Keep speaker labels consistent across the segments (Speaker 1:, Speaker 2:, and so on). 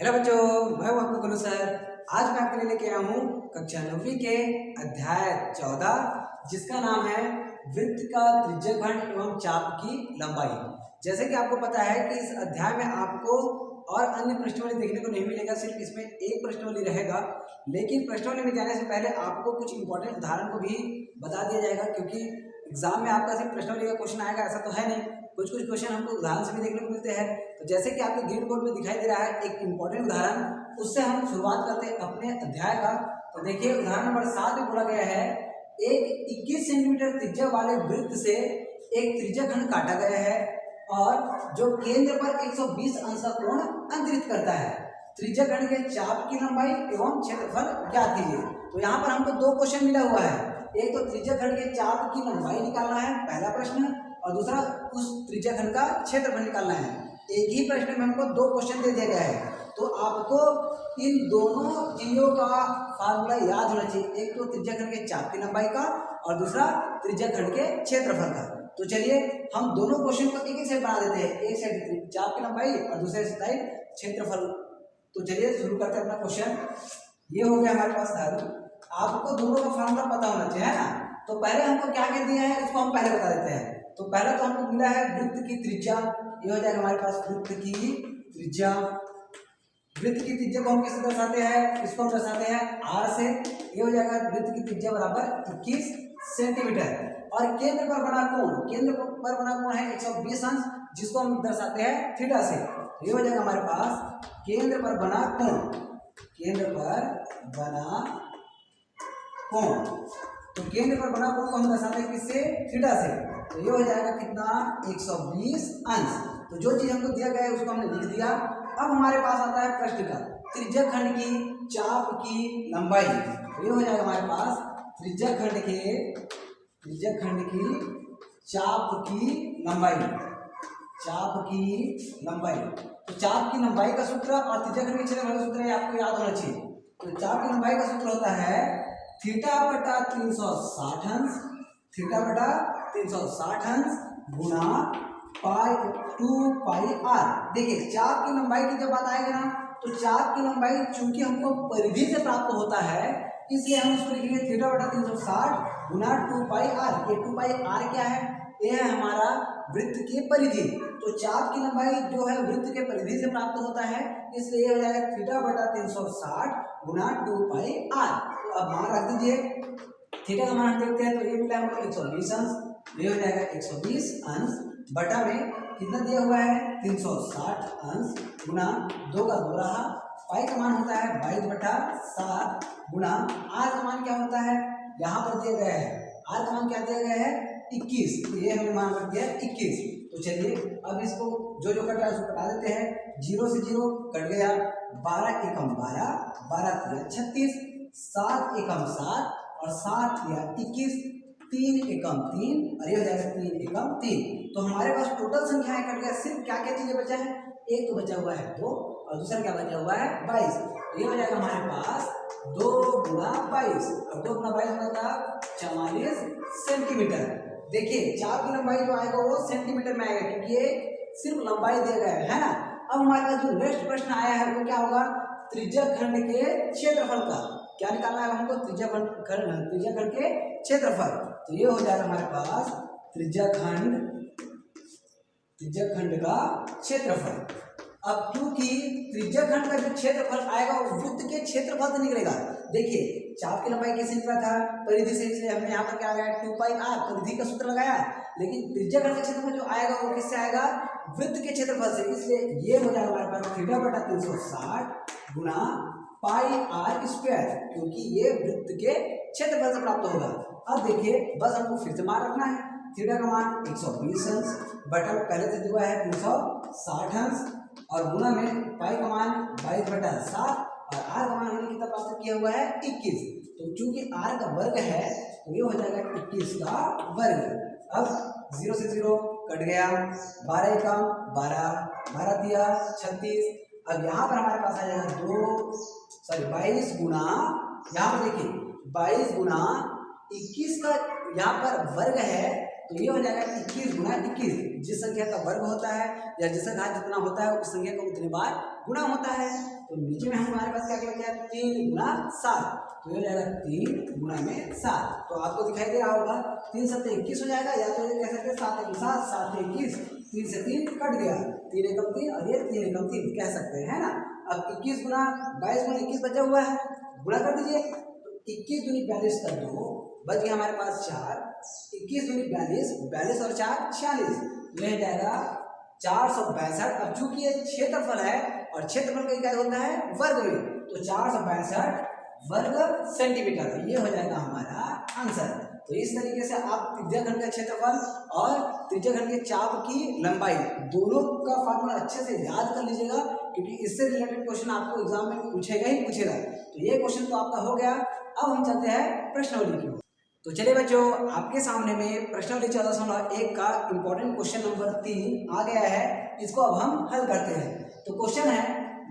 Speaker 1: Hello बच्चों, मैं हूं आपका गुरु सर। आज मैं आपके लिए लेके आया हूँ कक्षा 9वीं के अध्याय 14 जिसका नाम है वृत्त का त्रिज्यखंड एवं चाप की लंबाई। जैसे कि आपको पता है कि इस अध्याय में आपको और अन्य प्रश्नावली देखने को नहीं मिलेगा, सिर्फ इसमें एक प्रश्नावली रहेगा। लेकिन प्रश्नावली में जाने से पहले आपको कुछ इंपॉर्टेंट उदाहरण को भी बता दिया जाएगा, क्योंकि एग्जाम में आपका सिर्फ प्रश्नावली का क्वेश्चन आएगा ऐसा तो है नहीं, कुछ कुछ क्वेश्चन हमको उदाहरण से भी देखने को मिलते हैं। तो जैसे कि आपके ग्रीन बोर्ड में दिखाई दे रहा है एक इंपॉर्टेंट उदाहरण, उससे हम शुरुआत करते हैं अपने अध्याय का। तो देखिए उदाहरण नंबर 7 में बोला गया है, एक 21 सेंटीमीटर त्रिज्या वाले वृत्त से एक त्रिज्याखंड काटा गया है और जो केंद्र पर 120 अंश का कोण अंतरित करता है। त्रिज्याखंड के चाप की लंबाई एवं क्षेत्रफल ज्ञात कीजिए। तो यहाँ पर हमको दो क्वेश्चन मिला हुआ है, एक तो त्रिज्याखंड के चाप की लंबाई निकालना है पहला प्रश्न, और दूसरा उस त्रिज्याखंड का क्षेत्रफल निकालना है। एक ही प्रश्न में हमको दो क्वेश्चन दे दिया गया है, तो आपको इन दोनों चीजों का फार्मूला याद होना चाहिए, एक तो त्रिज्याखंड के चाप की लंबाई का और दूसरा त्रिज्याखंड के क्षेत्रफल का। तो चलिए हम दोनों क्वेश्चन को एक एक साइड बना देते हैं, एक साइड चाप की लंबाई और दूसरे साइड क्षेत्रफल। तो चलिए शुरू करते हैं अपना क्वेश्चन। ये हो गया हमारे पास धर्म, आपको दोनों का फार्मूला पता होना चाहिए है ना। तो पहले हमको क्या कह दिया है इसको हम पहले बता देते हैं। तो पहला तो हमको मिला है वृत्त की त्रिज्या, ये हो जाएगा हमारे पास वृत्त की त्रिज्या। वृत्त की त्रिज्या को हम किससे दर्शाते हैं, इसको हम दर्शाते हैं आर से। ये हो जाएगा वृत्त की त्रिज्या बराबर 21 सेंटीमीटर। और केंद्र पर बना कोण, केंद्र पर बना कोण है 120 अंश, जिसको हम दर्शाते हैं थीटा से। ये हो जाएगा हमारे पास केंद्र पर बना कोण, केंद्र पर बना कोण। तो केंद्र पर बना कोण को हम दर्शाते हैं किससे, थीटा से। तो ये हो जाएगा कितना, 120 अंश। तो जो चीज हमको दिया गया है उसको हमने लिख दिया। अब हमारे पास आता है प्रश्न का त्रिज्याखंड की चाप की लंबाई। तो ये हो जाएगा हमारे पास त्रिज्याखंड की चाप की लंबाई, चाप की लंबाई। तो चाप की लंबाई का सूत्र और त्रिज्याखंड के क्षेत्रफल का सूत्र आपको याद होना चाहिए। तो चाप की लंबाई का सूत्र होता है थीटा बटा 360 अंश, थीटा बटा 360 अंश गुना पाई 2 पाई आर। देखिए चाप की लंबाई की जब बात आएगी ना, तो चाप की लंबाई चूंकि हमको परिधि से प्राप्त होता है, इसलिए हम इसको लिखेंगे थीटा बटा 360 गुना 2 पाई आर। ये 2 पाई आर क्या है, ये है हमारा वृत्त की परिधि। तो चाप की लंबाई जो है वृत्त के परिधि से प्राप्त होता है, इसलिए हो जाएगा थीटा बटा 360 गुना 2 पाई आर। तो अब मान रख दीजिए, थीटा का मान देखते हैं। तो ये मिला हमको 120 अंश, ये हो जाएगा 120 अंश बटा में कितना दिया हुआ है 360 अंश गुना 2 का 2 रहा, पाई का मान होता है 22 बटा 7 गुना आर का मान क्या होता है यहाँ पर दिया गया है, आर का मान क्या दिया गया है 21। तो ये हमने मान रख दिया 21। तो चलिए अब इसको जो जो कट रहा है उसको कटा देते हैं। 0 से 0 कट गया, 12 एकम 12, 12 तिया 36, 7 एकम 7 और 7 तिया 21, 3 एकम 3 और ये हो जाएगा 3 एकम 3। तो हमारे पास टोटल संख्या कट गया, सिर्फ क्या क्या चीजें बचा है, एक तो बचा हुआ है 2 और दूसरा क्या बचा हुआ है 22। ये हो जाएगा हमारे पास 2 गुना 22 और 2 गुना 22 होगा 44 सेंटीमीटर। देखिए चाप की लंबाई जो आएगा वो सेंटीमीटर में आएगा, क्योंकि ये सिर्फ लंबाई दिया गया है ना। अब हमारे पास जो नेक्स्ट प्रश्न आया है वो क्या होगा, त्रिज्याखंड के क्षेत्रफल का क्या निकालना है हमको, त्रिज्याखंड के क्षेत्रफल। तो ये हो जाएगा हमारे पास त्रिज्याखंड का क्षेत्रफल। अब क्योंकि त्रिज्याखंड का जो क्षेत्रफल आएगा वो वृत्त के क्षेत्रफल से निकलेगा। देखिए चाप की लंबाई कैसे निकला था, परिधि से, इसलिए हमने यहाँ पर क्या लगाया 2 पाई आर, परिधि का सूत्र लगाया। लेकिन त्रिज्याखंड का क्षेत्रफल जो आएगा वो किससे आएगा, वृत्त के क्षेत्रफल से, इसलिए ये हो जाएगा हमारे पास थीटा बटा 360 गुना पाई आर स्क्वायर, क्योंकि ये वृत्त के क्षेत्रफल से प्राप्त होगा। अब देखिए बस हमको फिर से मान रखना है, थीटा का मान 120 अंश बटा में पहले से दिया है 360 अंश और गुना में पाई का मान 22 बटा 7 और आर का मान हमने कितना प्राप्त किया हुआ है 21। तो चूंकि आर का वर्ग है तो ये हो जाएगा 21 का वर्ग। अब 0 से 0 कट गया, 12 का 12, 12 दिया 36। अब यहाँ पर हमारे पास आ जाएगा 22 गुना, यहाँ पर देखिए 22 गुना 21 का यहाँ पर वर्ग है, तो ये हो जाएगा 21 गुना 21। जिस संख्या का वर्ग होता है या जिसका घात जितना होता है उस संख्या को उतने बार गुणा होता है। तो नीचे में हमारे पास क्या बचा है 3 गुना 7, तो ये हो जाएगा 3 गुना में 7। तो आपको दिखाई दे रहा होगा 3 7 21 हो जाएगा, या तो ये कह सकते हैं 7 1 7 7 21, 3 से 3 कट गया, 3 एकम 3 और ये 3 एकम 3 कह सकते हैं ना। अब 21 गुना 22 गुना 21 बचा हुआ है, गुणा कर दीजिए। तो 21 दूनी 42 कर दो, बच गया हमारे पास 4, 21 दूनी 42, 42 और 4 46, यह जाएगा 462। अब चूंकि ये क्षेत्रफल है और क्षेत्रफल का इकाई होता है वर्ग में, तो 462 वर्ग सेंटीमीटर, ये हो जाएगा हमारा आंसर। तो इस तरीके से आप त्रिज्याखंड का क्षेत्रफल और त्रिज्याखंड के चाप की लंबाई दोनों का फॉर्मूला अच्छे से याद कर लीजिएगा, क्योंकि इससे रिलेटेड क्वेश्चन आपको एग्जाम में पूछेगा ही पूछेगा। तो ये क्वेश्चन तो आपका हो गया। अब हम चलते हैं प्रश्नावली की ओर। तो चलिए बच्चों, आपके सामने में प्रश्नावली 14.1 का इंपॉर्टेंट क्वेश्चन नंबर 3 आ गया है। इसको अब हम हल करते हैं। तो क्वेश्चन है,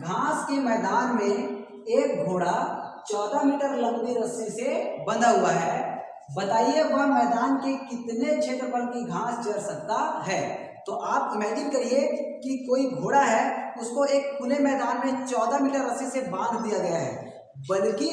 Speaker 1: घास के मैदान में एक घोड़ा 14 मीटर लंबी रस्सी से बंधा हुआ है, बताइए वह मैदान के कितने क्षेत्रफल की घास चर सकता है। तो आप इमेजिन करिए कि कोई घोड़ा है, उसको एक खुले मैदान में 14 मीटर रस्सी से बांध दिया गया है, बल्कि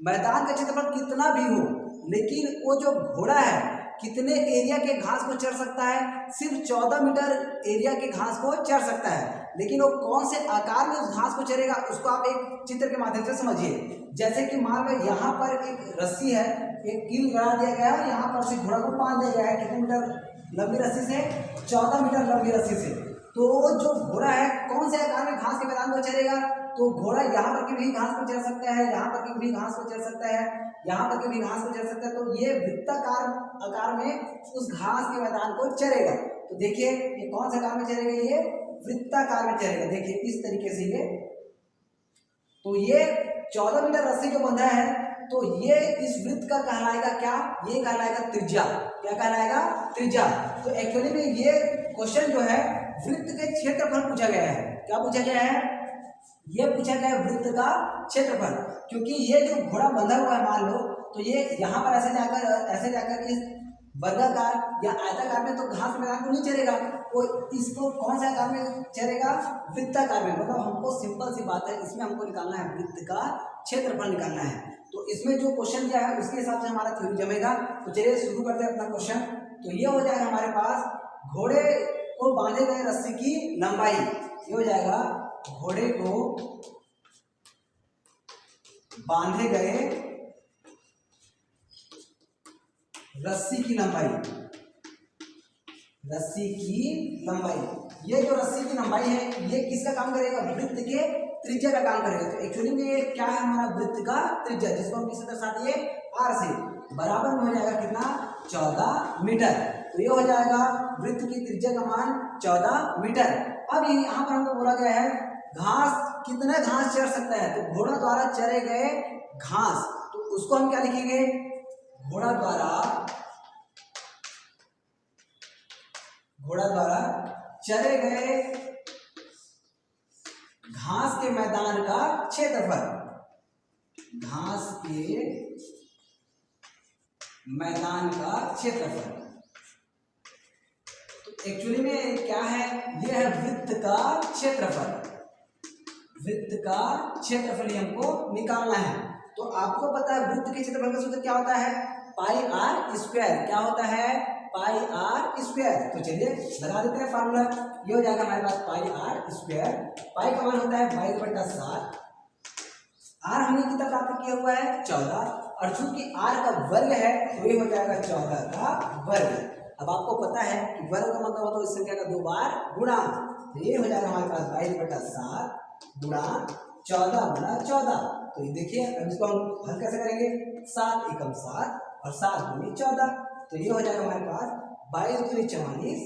Speaker 1: मैदान का क्षेत्रफल कितना भी हो, लेकिन वो जो घोड़ा है कितने एरिया के घास को चर सकता है, सिर्फ 14 मीटर एरिया के घास को चर सकता है। लेकिन वो कौन से आकार में उस घास को चरेगा, उसको आप एक चित्र के माध्यम से समझिए। जैसे कि मान लो यहाँ पर एक रस्सी है, एक कील गड़ा दिया गया है, यहाँ पर से घोड़ा को बांध दिया गया है कितने मीटर लंबी रस्सी से, 14 मीटर लंबी रस्सी से। तो जो घोड़ा है कौन से आकार में घास के मैदान को चरेगा, तो घोड़ा यहाँ पर की भी घास को चर सकता है, यहाँ पर की भी घास को चर सकता है, यहाँ पर की भी घास को चर सकता है। तो ये वृत्ताकार आकार में उस घास के मैदान को चरेगा। तो देखिए ये कौन से आकार में चरेगा, ये वृत्ताकार में चरेगा। देखिए इस तरीके से ये, तो ये 14 मीटर रस्सी जो बंधा है, तो ये इस वृत्त का कहलाएगा क्या, ये कहलाएगा त्रिज्या। क्या कहलाएगा, त्रिज्या। तो एक्चुअली में ये क्वेश्चन जो है वृत्त के क्षेत्रफल पूछा गया है। क्या पूछा गया है, ये पूछा गया है वृत्त का क्षेत्रफल। क्योंकि ये जो घोड़ा बंधा हुआ है मान लो, तो ये यहाँ पर ऐसे जाकर इस वर्गाकार या आयताकार में तो घास मैदान को नहीं चरेगा, वो इसको कौन सा आकार में चरेगा, वृत्ताकार में। मतलब हमको सिंपल सी बात है, इसमें हमको निकालना है वृत्त का क्षेत्रफल निकालना है। तो इसमें जो क्वेश्चन दिया है उसके हिसाब से हमारा थ्योरी जमेगा। तो चलिए शुरू करते हैं अपना क्वेश्चन। तो ये हो जाएगा हमारे पास घोड़े को बांधे गए रस्सी की लंबाई, ये हो जाएगा घोड़े को बांधे गए रस्सी की लंबाई, रस्सी की लंबाई। ये जो रस्सी की लंबाई है ये किसका काम करेगा, वृत्त के त्रिज्या का काम करेगा। तो एक्चुअली में ये क्या है, हमारा वृत्त का त्रिज्या, जिसको हम किससे दर्शाते हैं, आर से। बराबर में हो जाएगा कितना, 14 मीटर। तो ये हो जाएगा वृत्त की त्रिज्या का मान 14 मीटर। अब यहाँ पर हमको बोला गया है घास, कितने घास चर सकता है, तो घोड़ा द्वारा चरे गए घास, तो उसको हम क्या लिखेंगे, घोड़ा द्वारा चरे गए घास के मैदान का क्षेत्रफल, घास के मैदान का क्षेत्रफल। तो एक्चुअली में क्या है, यह है वृत्त का क्षेत्रफल। वृत्त का क्षेत्रफल हमको निकालना है। तो आपको पता है वृत्त के क्षेत्रफल का सूत्र क्या होता है, पाई आर स्क्वायर। क्या होता है, पाई आर स्क्वायर। तो चलिए लगा देते हैं फार्मूला। ये हो जाएगा हमारे पास पाई आर स्क्वायर। पाई का मान होता है 22/7। आर हमने कितना प्राप्त किया हुआ है, 14, और चूंकि आर का वर्ग है तो ये हो जाएगा 14 का वर्ग। अब आपको पता है कि वर्ग का मतलब होता है इस संख्या का 2 बार गुणा। तो ये हो जाएगा हमारे पास 22/7 गुणा 14 गुणा 14। तो ये देखिए अब इसको हम हल कैसे करेंगे, 7 एकम 7 और 7 दूनी 14। तो ये हो जाएगा हमारे पास 22 दूनी 44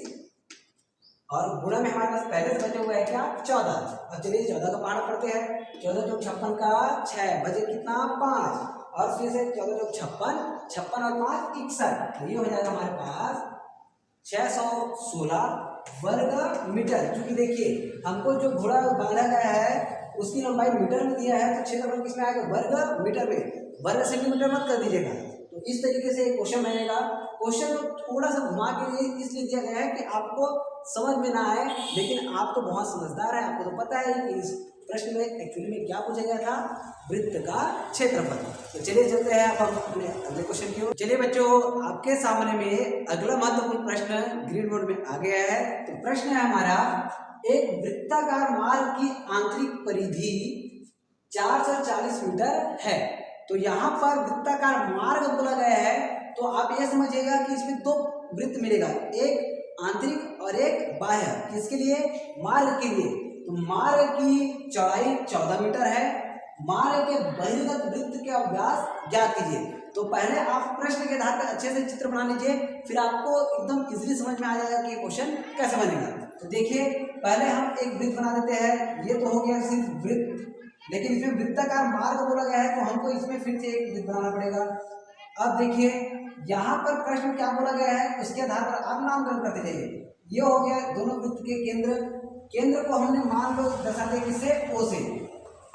Speaker 1: और गुणा में हमारे पास पहले से बचे हुए है क्या, 14। अब चलिए 14 का पहाड़ा पढ़ते हैं। 14 जो 56 का 6 बजे कितना, 5, और फिर से 14 जो 56, 56 और 5 61। तो ये हो जाएगा हमारे पास 616 वर्ग मीटर। क्योंकि देखिए हमको जो घोड़ा बांधा गया है उसकी लंबाई मीटर में दिया है, तो क्षेत्रफल किसमें आएगा, वर्ग मीटर में। वर्ग सेंटीमीटर मत कर दीजिएगा। तो तो इस तरीके से क्वेश्चन बनेगा। क्वेश्चन को थोड़ा सा घुमा के इसलिए दिया गया है कि आपको समझ में ना आए, लेकिन आप तो बहुत समझदार है, आपको तो पता है कि इस प्रश्न में एक्चुअली में क्या पूछा गया था, वृत्त का क्षेत्रफल। तो चलिए चलते हैं अब हम अपने अगले क्वेश्चन की ओर। चलिए बच्चों, आपके सामने में अगला महत्वपूर्ण प्रश्न ग्रीन बोर्ड में आ गया है। तो प्रश्न है हमारा, एक वृत्ताकार मार्ग की आंतरिक परिधि 440 मीटर है। तो यहाँ पर वृत्ताकार मार्ग बोला गया है, तो आप ये समझिएगा कि इसमें दो वृत्त मिलेगा, एक आंतरिक और एक बाह्य। किसके लिए? मार्ग के लिए। तो मार्ग की चौड़ाई 14 मीटर है। मार्ग के बहिर्गत वृत्त के व्यास ज्ञात कीजिए। तो पहले आप प्रश्न के आधार पर अच्छे से चित्र बना लीजिए, फिर आपको एकदम इजीली समझ में आ जाएगा कि क्वेश्चन कैसे बनेगा। तो देखिए, पहले हम एक वृत्त बना देते हैं। ये तो हो गया सिर्फ वृत्त, लेकिन इसमें वृत्ताकार मार्ग बोला गया है, तो हमको इसमें फिर से एक वृत्त बनाना पड़ेगा। अब देखिए, यहाँ पर प्रश्न क्या बोला गया है, उसके आधार पर आप नामकरण करते जाइए। ये हो गया दोनों वृत्त के केंद्र। केंद्र को हमने मान लो दर्शाते किससे? ओ से।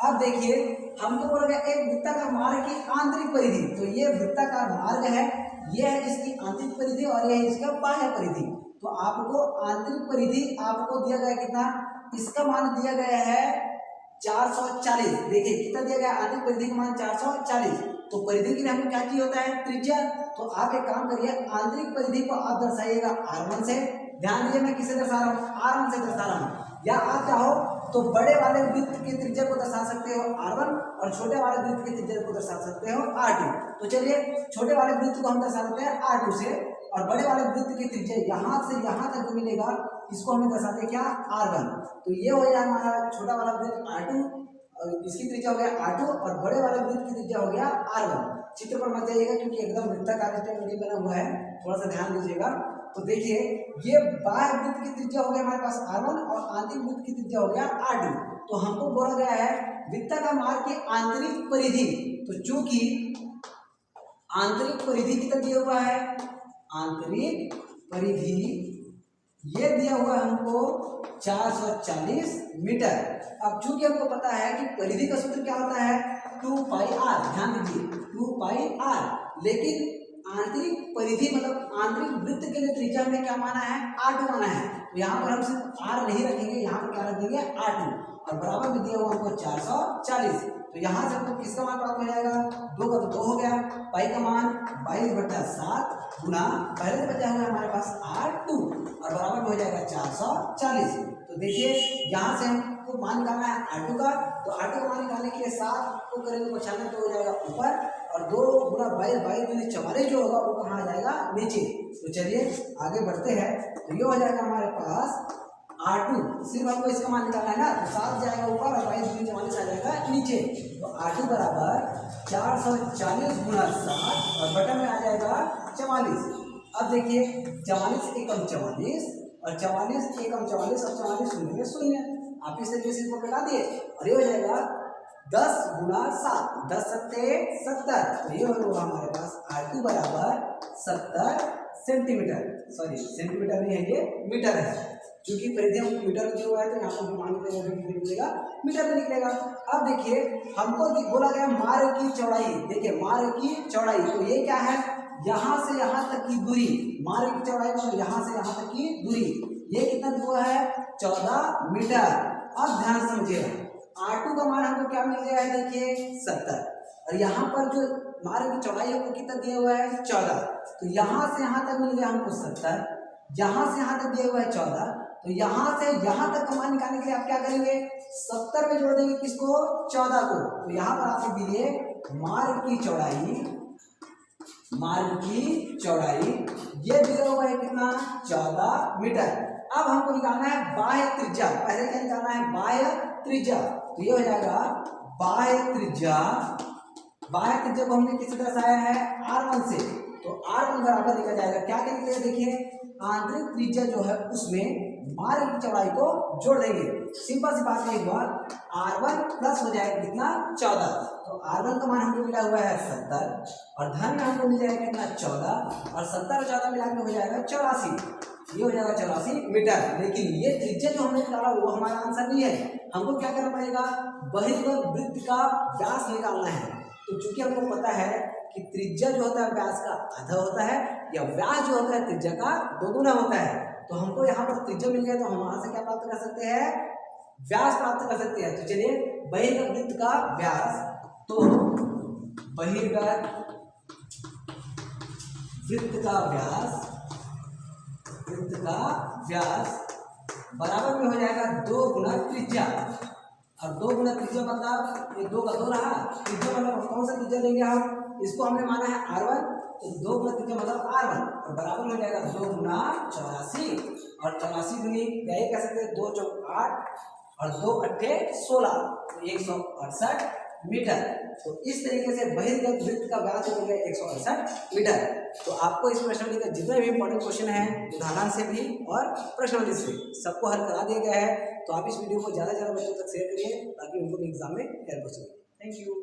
Speaker 1: अब देखिए, हमको बोला गया एक वृत्ताकार मार्ग की आंतरिक परिधि। तो ये वृत्ताकार मार्ग है, ये है इसकी आंतरिक परिधि और ये है इसका बाह्य परिधि। तो आपको आंतरिक परिधि आपको दिया गया कितना? इसका मान दिया गया है 440। देखिए कितना दिया गया? आंतरिक परिधि का मान 440। तो परिधि के लिए हमें क्या चाहिए होता है? त्रिज्या। तो आप एक काम करिए, आंतरिक परिधि को आप दर्शाइएगा R1 से। ध्यान दीजिए, मैं किससे दर्शा रहा हूँ? R1 से दर्शा रहा हूँ। या आप चाहो तो बड़े वाले वृत्त की त्रिज्या को दर्शा सकते हो R1 और छोटे वाले वृत्त की त्रिज्या को दर्शा सकते हो R2। तो चलिए, छोटे वाले वृत्त को हम दर्शा देते हैं R2 से, और बड़े वाले वृत्त की त्रिज्या यहाँ से यहाँ तक जो मिलेगा इसको हमें दर्शाते हैं क्या? R1। तो ये हो जाएगा हमारा छोटा वाला वृत्त R2, और इसकी त्रिज्या हो गया R2, और बड़े वाले वृत्त की त्रिज्या हो गया R1। चित्र पर मत जाइएगा क्योंकि एकदम वृत्ताकार बना हुआ है, थोड़ा सा ध्यान दीजिएगा। तो देखिए, ये बाह्य वृत्त की त्रिज्या हो गया हमारे पास R1 और आंतरिक वृत्त की त्रिज्या हो गया R2। तो हमको बोला गया है वृत्ताकार मार्ग की आंतरिक परिधि। तो चूंकि आंतरिक परिधि कितना दिया हुआ है? आंतरिक परिधि ये दिया हुआ है हमको 440 मीटर। अब चूंकि हमको पता है कि परिधि का सूत्र क्या होता है? 2πr। ध्यान दीजिए, 2πr। लेकिन आंतरिक परिधि मतलब आंतरिक वृत्त के लिए त्रिज्या में क्या माना है? R2 माना है। तो यहाँ पर हम सिर्फ R नहीं रखेंगे, यहाँ पर क्या रख देंगे? R2, और बराबर में दिया हुआ हमको 440। तो यहाँ से हमको किसका मान प्राप्त हो जाएगा? 2 का तो 2 हो गया, पाई का मान 22/7 गुना पहले से बचा हुआ हमारे पास R2 और बराबर में हो जाएगा 440। तो देखिए, यहाँ से हमको मान निकालना है R2 का। तो R2 का मान निकालने के लिए 7 को करेंगे 95 तो हो जाएगा ऊपर, और 2 गुना 22 44 जो होगा वो कहाँ आ जाएगा? नीचे। तो चलिए आगे बढ़ते हैं। तो ये हो जाएगा हमारे पास R2, सिर्फ हमको इसका मान निकालना है ना, तो 7 जाएगा ऊपर और 22 44 आ जाएगा नीचे। तो R2 बराबर 440 गुना 7 और बटन में आ जाएगा 44। अब देखिए, 44 एकम 44 और 44 एकम 44 और 44 शून्य में शून्य। आप इस तरीके से इसको घटा दिए और ये हो जाएगा 10 गुना 7, 10 सत्ते 70। तो ये होगा हमारे पास R2 बराबर 70 सेंटीमीटर। सॉरी, सेंटीमीटर नहीं है, ये मीटर है। क्योंकि परिधि हमको मीटर में दिया हुआ है, तो यहाँ पर मान निकलेगा मीटर में निकलेगा। अब देखिए, हमको बोला गया मार्ग की चौड़ाई। देखिए, मार्ग की चौड़ाई, तो ये क्या है? यहाँ से यहाँ तक की दूरी। मार्ग की चौड़ाई मतलब यहाँ से यहाँ तक की दूरी, ये कितना हुआ है? 14 मीटर। अब ध्यान समझिए, R2 का मान हमको क्या मिल गया है? देखिए 70, और यहाँ पर जो मार्ग की चौड़ाई है वो कितना दिया हुआ है? 14। तो यहाँ से यहाँ तक मिल गया हमको 70, यहाँ से यहाँ तक दिया हुआ है 14। तो यहाँ से यहाँ तक का मान निकालने के लिए आप क्या करेंगे? 70 में जोड़ देंगे किसको? 14 को। तो यहाँ पर आप लिख दीजिए मार्ग की चौड़ाई, मार्ग की चौड़ाई ये दिया हुआ है कितना? 14 मीटर। अब हमको निकालना है बाह्य त्रिज्या। पहले क्या निकालना है? बाह्य त्रिज्या। तो ये हो जाएगा बाह्य त्रिज्या। बाह्य त्रिज्या को हमने किससे दर्शाया है? R1 से। तो R1 बराबर लिखा जाएगा क्या क्या निकलेगा? देखिए, आंतरिक त्रिज्या जो है उसमें मार्ग की चौड़ाई को जोड़ देंगे। सिंपल सी बात है, एक बार R1 प्लस हो जाएगा कितना? 14। तो R1 का मान हमको मिला हुआ है 70 और धन में हमको मिल जाएगा कितना? 14, और 70 और 14 मिला के हो जाएगा 84। ये हो जाएगा 84 मीटर। लेकिन ये त्रिज्या जो हमने निकाला वो हमारा आंसर नहीं है। हमको क्या करना पड़ेगा? बहिर्गत वृत्त का व्यास निकालना है। तो चूंकि हमको पता है कि त्रिज्या जो होता है व्यास का आधा होता है या व्यास जो होता है त्रिज्या का दोगुना होता है, तो हमको यहाँ पर त्रिज्या मिल गया तो हम वहां से क्या प्राप्त कर सकते हैं, व्यास प्राप्त कर सकते हैं। तो चलिए बहिर्गत वृत्त का व्यास, तो बहिर्गत वृत्त का व्यास बराबर में हो जाएगा 2 गुना त्रिज्या। और 2 गुना त्रिज्या मतलब ये 2 का 2 रहा, त्रिज्या मतलब कौन सा त्रिज्या लेंगे हम, इसको हमने माना है R1, तो 2 गुना त्रिज्या मतलब R1 और बराबर हो जाएगा 2 गुना 84 और 84 गुनी यही कह सकते हैं 2 चौक 8 और 2 अट्ठे 16 तो 168 मीटर। तो इस तरीके से बहिर्गत वृत्त का व्यास हो गया 168 मीटर। तो आपको इस प्रश्नावली का जितने भी इंपॉर्टेंट क्वेश्चन है उदाहरण से भी और प्रश्नावली से सबको हल करा दिया गया है। तो आप इस वीडियो को ज़्यादा से ज़्यादा बच्चों तक शेयर करिए ताकि उनको भी एग्जाम में हेल्प हो सके। Thank you.